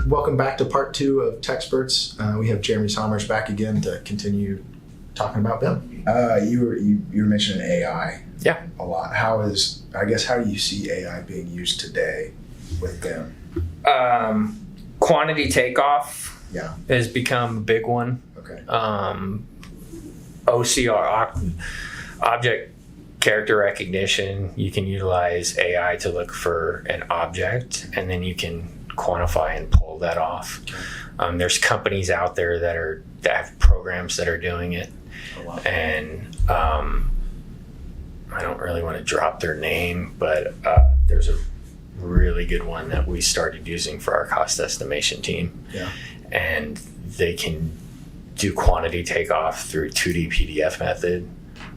welcome back to part 2 of TechXperts. We have Jeremy Sommers back again to continue talking about BIM. You were mentioning AI. Yeah. A lot. How do you see AI being used today with BIM? Quantity takeoff Yeah. has become a big one. Okay. OCR, object character recognition, you can utilize AI to look for an object, and then you can quantify and pull that off. There's companies out there that have programs that are doing it. Oh, wow. And I don't really want to drop their name, but there's a really good one that we started using for our cost estimation team. Yeah. And they can do quantity takeoff through 2D PDF method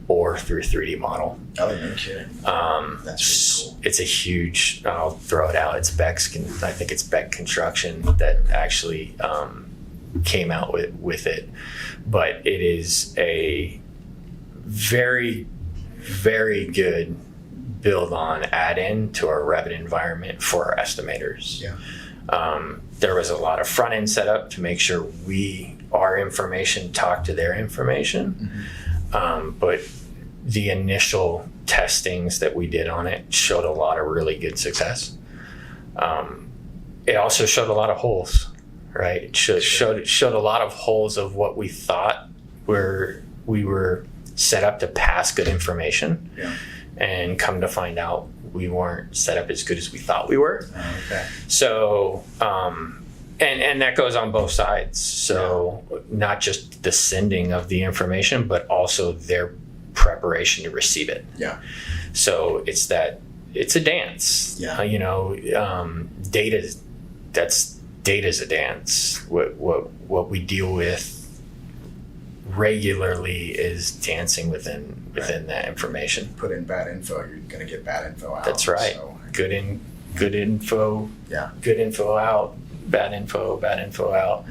or through 3D model. Oh, no kidding. That's really cool. It's a huge, I'll throw it out, I think it's Beck Construction that actually came out with it. But it is a very, very good build on add-in to our Revit environment for our estimators. Yeah. There was a lot of front end setup to make sure our information talked to their information. Mm-hmm. But the initial testings that we did on it showed a lot of really good success. It also showed a lot of holes, right? It showed a lot of holes of what we thought we were set up to pass good information. Yeah. And come to find out we weren't set up as good as we thought we were. Oh, okay. So, and that goes on both sides. So not just the sending of the information, but also their preparation to receive it. Yeah. So it's a dance. Yeah. Data's a dance. What we deal with regularly is dancing within that information. Put in bad info, you're going to get bad info out. That's right. So, Good info. Yeah. Good info out. Bad info out.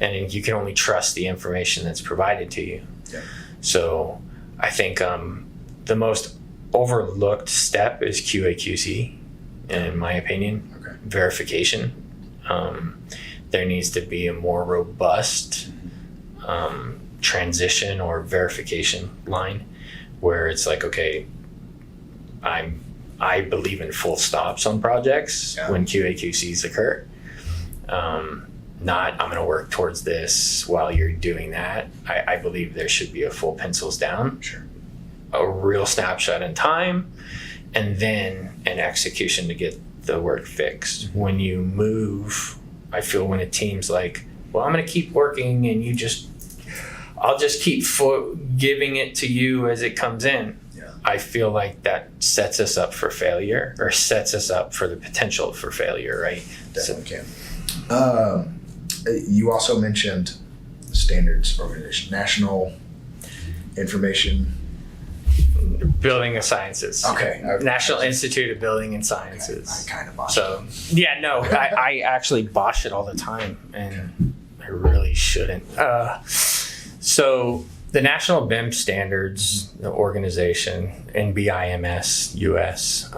And you can only trust the information that's provided to you. Yeah. So I think the most overlooked step is QA/QC, in my opinion. Okay. Verification. There needs to be a more robust transition or verification line where it's like, okay, I believe in full stops on projects when QA/QCs occur. Not I'm going to work towards this while you're doing that. I believe there should be a full pencils down, Sure. a real snapshot in time, and then an execution to get the work fixed. When you move, I feel when a team's like, well, I'm going to keep working and I'll just keep giving it to you as it comes in. Yeah. I feel like that sets us up for failure, or sets us up for the potential for failure, right? Definitely can. You also mentioned the standards organization, National Information. Building of Sciences. Okay. National Institute of Building and Sciences. I kind of botched So, yeah, no, I actually botch it all the time, and I really shouldn't. So the National BIM Standards organization, NBIMS US,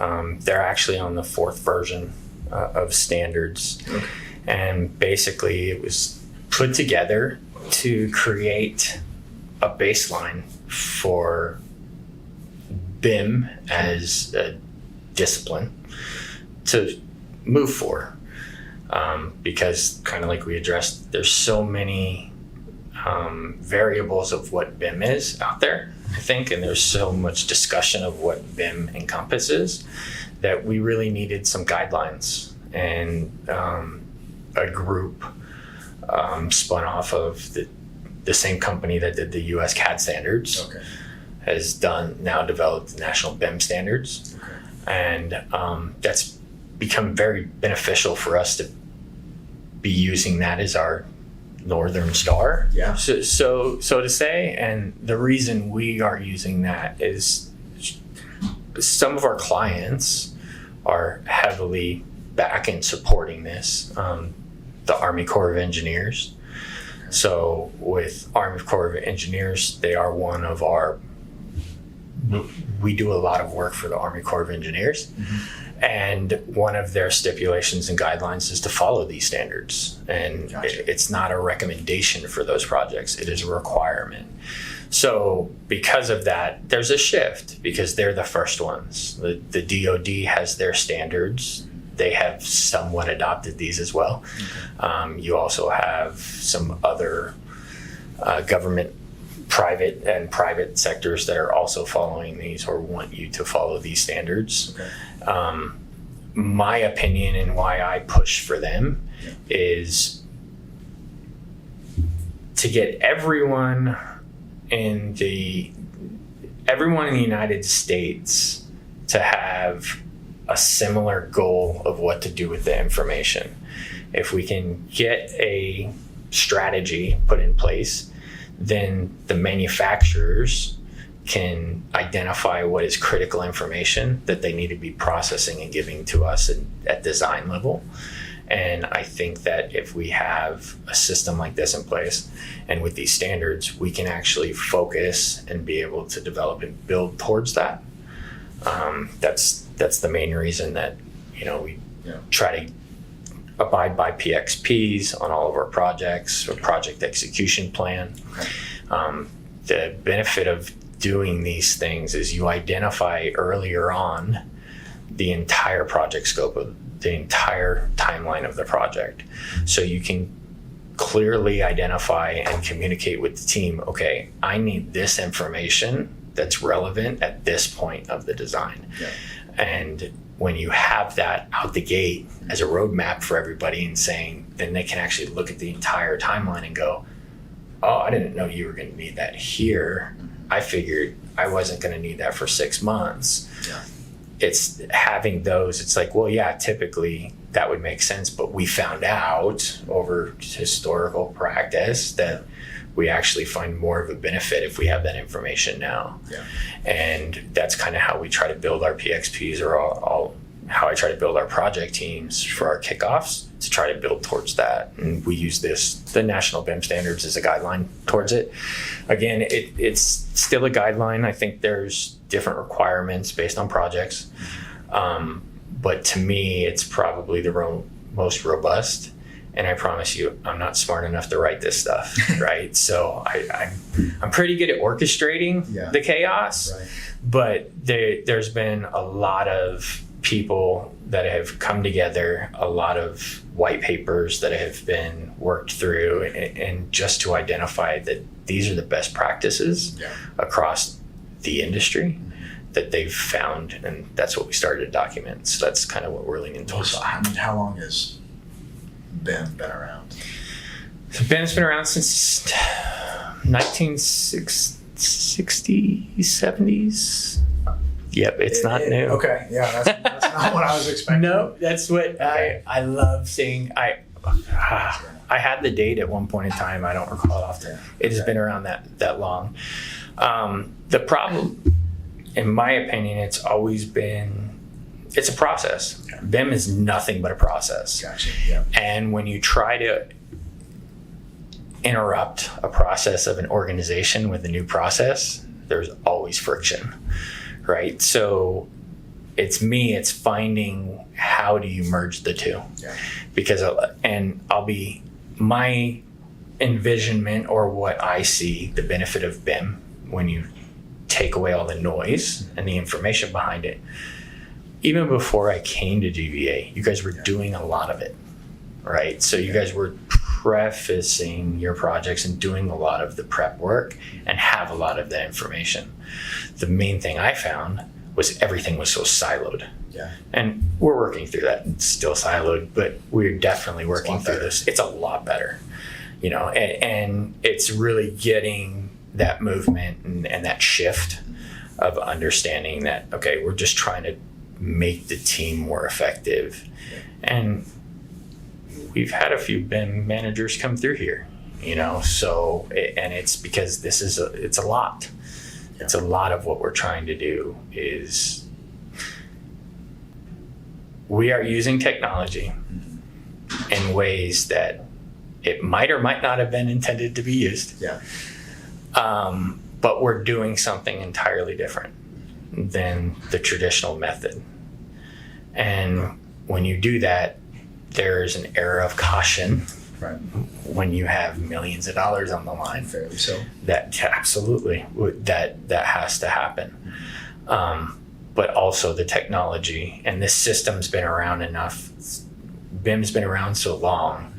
they're actually on the 4th version of standards. Okay. And basically it was put together to create a baseline for BIM as a discipline to move for. Because kind of like we addressed, there's so many variables of what BIM is out there, I think, and there's so much discussion of what BIM encompasses that we really needed some guidelines. And a group spun off of the same company that did the US CAD standards. Okay. Has now developed the National BIM Standards. Okay. And that's become very beneficial for us to be using that as our Northern Star, Yeah. so to say. And the reason we are using that is some of our clients are heavily back in supporting this. The Army Corps of Engineers. So with Army Corps of Engineers, they are one of our. We do a lot of work for the Army Corps of Engineers, And one of their stipulations and guidelines is to follow these standards. And Gotcha. it's not a recommendation for those projects, it is a requirement. So because of that, there's a shift because they're the first ones. The DoD has their standards. They have somewhat adopted these as well. Okay. You also have some other government, private sectors that are also following these or want you to follow these standards. Okay. My opinion and why I push for them is to get everyone in the United States to have a similar goal of what to do with the information. If we can get a strategy put in place, then the manufacturers can identify what is critical information that they need to be processing and giving to us at design level. And I think that if we have a system like this in place and with these standards, we can actually focus and be able to develop and build towards that. That's the main reason that, we try to abide by PXPs on all of our projects or project execution plan. Okay. The benefit of doing these things is you identify earlier on the entire project scope of the entire timeline of the project. So you can clearly identify and communicate with the team, okay, I need this information that's relevant at this point of the design. Yeah. And when you have that out the gate as a roadmap for everybody and saying, then they can actually look at the entire timeline and go, oh, I didn't know you were going to need that here. I figured I wasn't going to need that for 6 months. Yeah. It's having those, it's like, well, yeah, typically that would make sense, but we found out over historical practice that we actually find more of a benefit if we have that information now. Yeah. And that's kind of how we try to build our PXPs or how I try to build our project teams for our kickoffs to try to build towards that. And we use the National BIM Standards as a guideline towards it. Again, it's still a guideline. I think there's different requirements based on projects. But to me, it's probably the most robust. And I promise you, I'm not smart enough to write this stuff, right? So I'm pretty good at orchestrating the chaos, Right. but there's been a lot of people that have come together, a lot of white papers that have been worked through, and just to identify that these are the best practices across the industry that they've found, and that's what we started to document. So that's kind of what we're leaning towards. So, how long has BIM been around? So BIM's been around since 1960s, 70s. Yep, it's not new. Okay, yeah, that's not what I was expecting. No, that's what Okay. I love seeing. I had the date at one point in time. I don't recall it often. Yeah. It has been around that long. The problem, in my opinion, it's a process. Okay. BIM is nothing but a process. Gotcha. Yeah. And when you try to interrupt a process of an organization with a new process, there's always friction, right? So it's finding how do you merge the two? Yeah. Because, my envisionment or what I see, the benefit of BIM, when you take away all the noise and the information behind it, even before I came to GVA, you guys were doing a lot of it, right? So you guys were prefacing your projects and doing a lot of the prep work and have a lot of that information. The main thing I found was everything was so siloed. Yeah. And we're working through that. It's still siloed, but we're definitely working through this. It's a lot better, and it's really getting that movement and that shift of understanding that, okay, we're just trying to make the team more effective. And we've had a few BIM managers come through here, so, and it's because it's a lot. It's a lot of what we're trying to do is we are using technology in ways that it might or might not have been intended to be used. Yeah. But we're doing something entirely different than the traditional method. And when you do that, there's an error of caution Right. when you have millions of dollars on the line. Fairly so. That absolutely, that has to happen. But also the technology, and this system's been around enough. BIM's been around so long.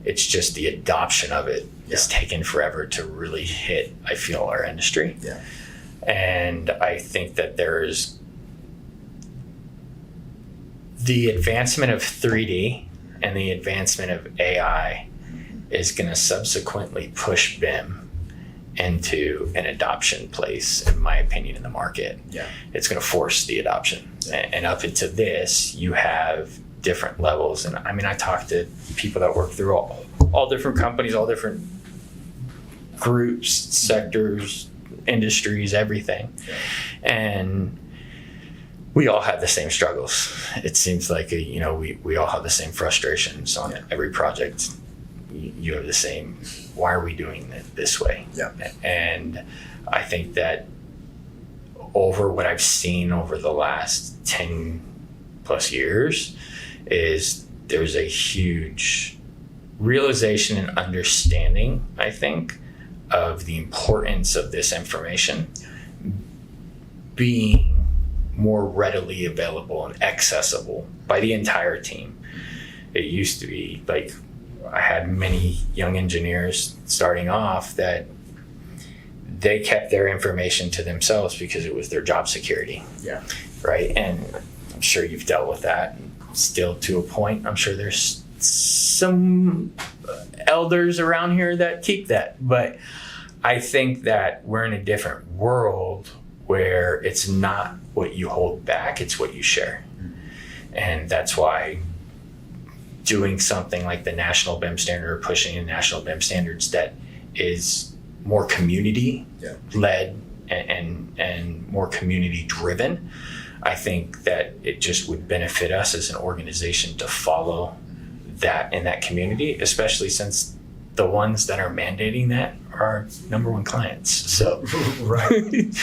It's just the adoption of it is taken forever to really hit, I feel, our industry. Yeah. And I think that there's the advancement of 3D and the advancement of AI is going to subsequently push BIM into an adoption place, in my opinion, in the market. Yeah. It's going to force the adoption. And up into this, you have different levels. And I mean, I talk to people that work through all different companies, all different groups, sectors, industries, everything. Yeah. And we all have the same struggles. It seems like, we all have the same frustrations on every project. You have the same, why are we doing it this way? Yeah. And I think that over what I've seen over the last 10 plus years is there's a huge realization and understanding, I think, of the importance of this information being more readily available and accessible by the entire team. It used to be like, I had many young engineers starting off that they kept their information to themselves because it was their job security. Yeah. Right. And I'm sure you've dealt with that still to a point. I'm sure there's some elders around here that keep that. But I think that we're in a different world where it's not what you hold back, it's what you share. And that's why doing something like the National BIM Standard, or pushing the National BIM Standards that is more community led and more community driven, I think that it just would benefit us as an organization to follow that in that community, especially since the ones that are mandating that are our number one clients. So Right.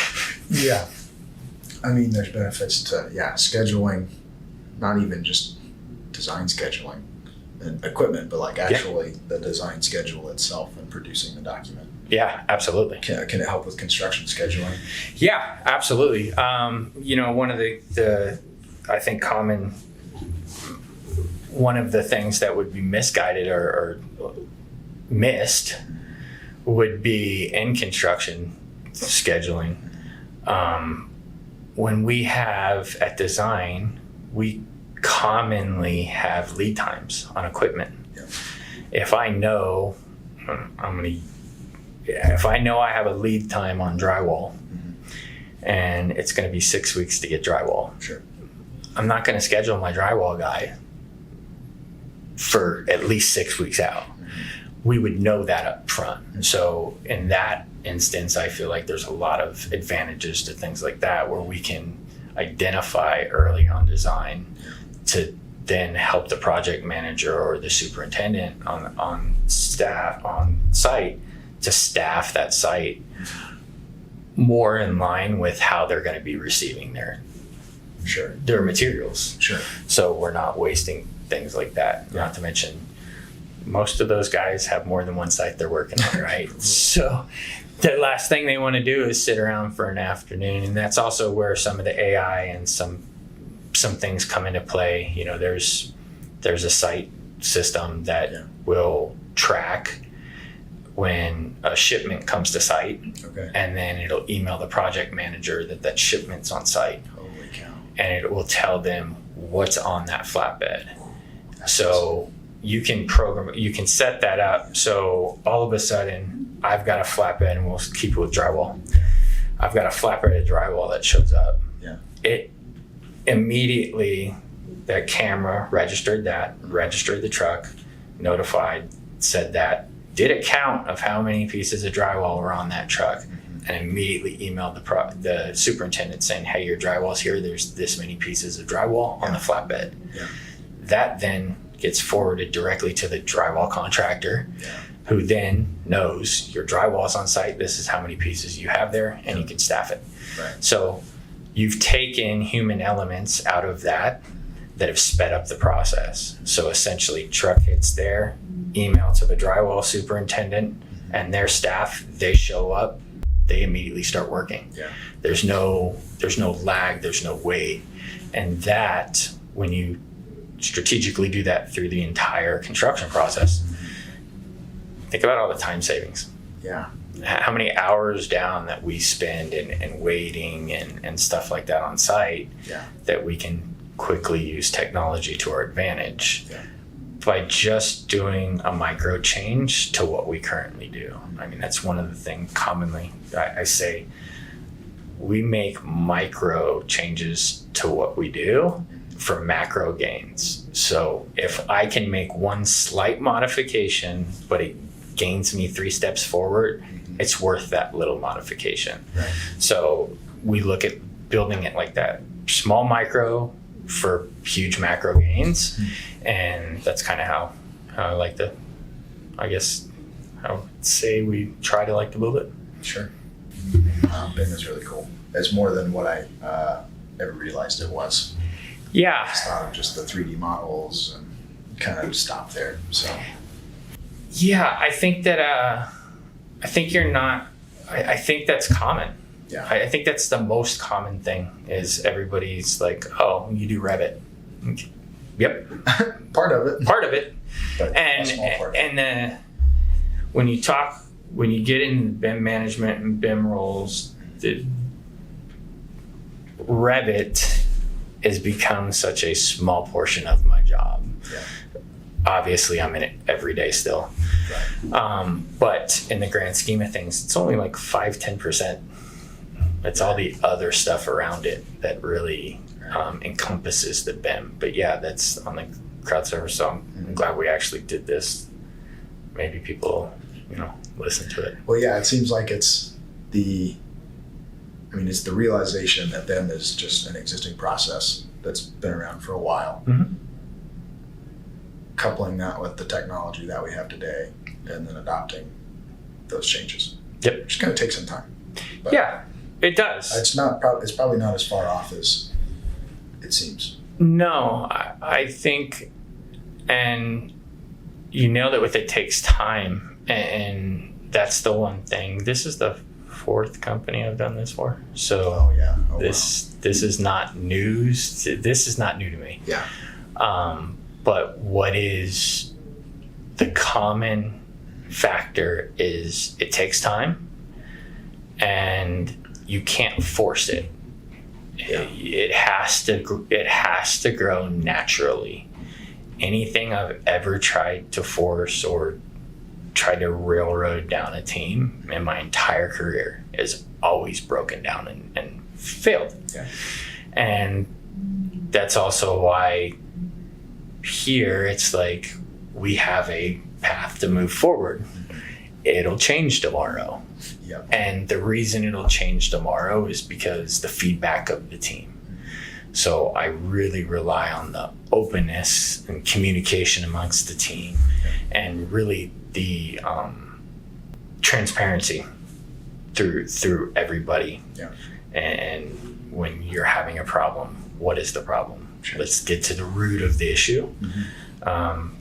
Yeah. I mean, there's benefits to, scheduling, not even just design scheduling and equipment, but like actually the design schedule itself and producing the document. Yeah, absolutely. Can it help with construction scheduling? Yeah, absolutely. One of the I think one of the things that would be misguided or missed would be in construction scheduling. When we have at design, we commonly have lead times on equipment. Yeah. If I know I have a lead time on drywall and it's going to be 6 weeks to get drywall, Sure. I'm not going to schedule my drywall guy for at least 6 weeks out. We would know that up front. So in that instance, I feel like there's a lot of advantages to things like that where we can identify early on design to then help the project manager or the superintendent on site to staff that site more in line with how they're going to be receiving their materials. Sure. So we're not wasting things like that. Not to mention, most of those guys have more than one site they're working on, right? So the last thing they want to do is sit around for an afternoon. And that's also where some of the AI and some things come into play. There's a site system that will track when a shipment comes to site. Okay. And then it'll email the project manager that shipment's on site. Holy cow. And it will tell them what's on that flatbed. So you can set that up. So all of a sudden, I've got a flatbed, and we'll keep it with drywall. I've got a flatbed of drywall that shows up. Yeah. It immediately, that camera registered the truck, notified, said that, did a count of how many pieces of drywall were on that truck, and immediately emailed the superintendent saying, hey, your drywall's here. There's this many pieces of drywall on the flatbed. Yeah. That then gets forwarded directly to the drywall contractor, who then knows your drywall's on site. This is how many pieces you have there, and you can staff it. Right. So you've taken human elements out of that, that have sped up the process. So essentially, truck hits there, email to the drywall superintendent and their staff, they show up, they immediately start working. Yeah. There's no lag, there's no wait. And that, when you strategically do that through the entire construction process, think about all the time savings. Yeah. How many hours down that we spend in waiting and stuff like that on site, Yeah. that we can quickly use technology to our advantage. Yeah. By just doing a micro change to what we currently do. I mean, that's one of the things commonly I say, we make micro changes to what we do for macro gains. So if I can make one slight modification, but it gains me 3 steps forward, it's worth that little modification. Right. So we look at building it like that. Small micro for huge macro gains. And that's kind of how I like to, I guess, I would say we try to like to build it. Sure. BIM is really cool. It's more than what I ever realized it was. Yeah. I thought of just the 3D models and kind of stop there. So Yeah, I think that, I think you're not, I think that's common. yeah, I think that's the most common thing is everybody's like, oh, you do Revit. Yep, part of it. part of it. But a small part. When you get in BIM management and BIM roles, Revit has become such a small portion of my job. Yeah. Obviously, I'm in it every day still. Right. But in the grand scheme of things, it's only like 5-10%. It's all the other stuff around it that really encompasses the BIM. But yeah, that's on the crowd server. So I'm glad we actually did this. Maybe people, listen to it. Well, yeah, it seems like it's the realization that BIM is just an existing process that's been around for a while. Mm-hmm. Coupling that with the technology that we have today and then adopting those changes. Yep. It's going to take some time. But Yeah, it does. it's probably not as far off as it seems. No, I think, and you nailed it with it takes time. And that's the one thing. This is the 4th company I've done this for. So Oh yeah. Oh, this is not news. This is not new to me. wow. Yeah. But what is the common factor is it takes time and you can't force it. Yeah. It has to grow naturally. Anything I've ever tried to force or tried to railroad down a team in my entire career is always broken down and failed. Yeah. And that's also why here it's like we have a path to move forward. It'll change tomorrow. Yep. And the reason it'll change tomorrow is because the feedback of the team. So I really rely on the openness and communication amongst the team and really the transparency through everybody. Yeah. And when you're having a problem, what is the problem? Sure. Let's get to the root of the issue,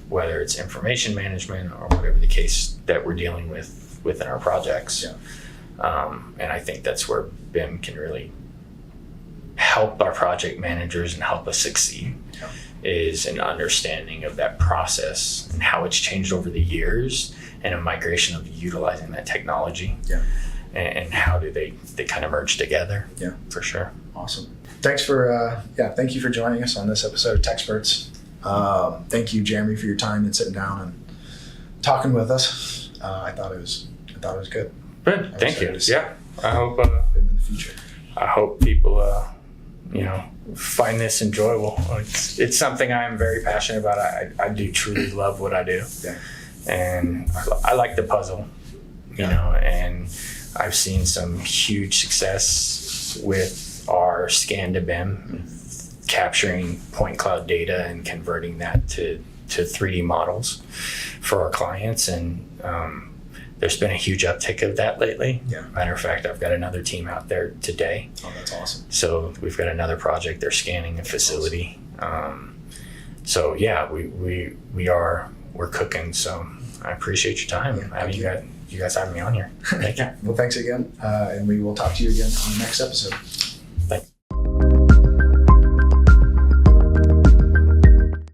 whether it's information management or whatever the case that we're dealing with within our projects. Yeah. And I think that's where BIM can really help our project managers and help us succeed, is an understanding of that process and how it's changed over the years and a migration of utilizing that technology. Yeah. And how do they kind of merge together? Yeah. For sure. Awesome. Thank you for joining us on this episode of TechXperts. Thank you, Jeremy, for your time and sitting down and talking with us. I thought it was good. Good. Thank you. Yeah. I hope In the future. people find this enjoyable. It's something I am very passionate about. I do truly love what I do. Yeah. And I like the puzzle, and I've seen some huge success with our scan to BIM, capturing point cloud data and converting that to 3D models for our clients. And there's been a huge uptick of that lately. Yeah. Matter of fact, I've got another team out there today. Oh, that's awesome. So we've got another project. They're scanning a facility. So yeah, we're cooking. So I appreciate your time. Yeah, having thank you guys having me on here. Thank you. Well, thanks again, and we will talk to you again on the next episode.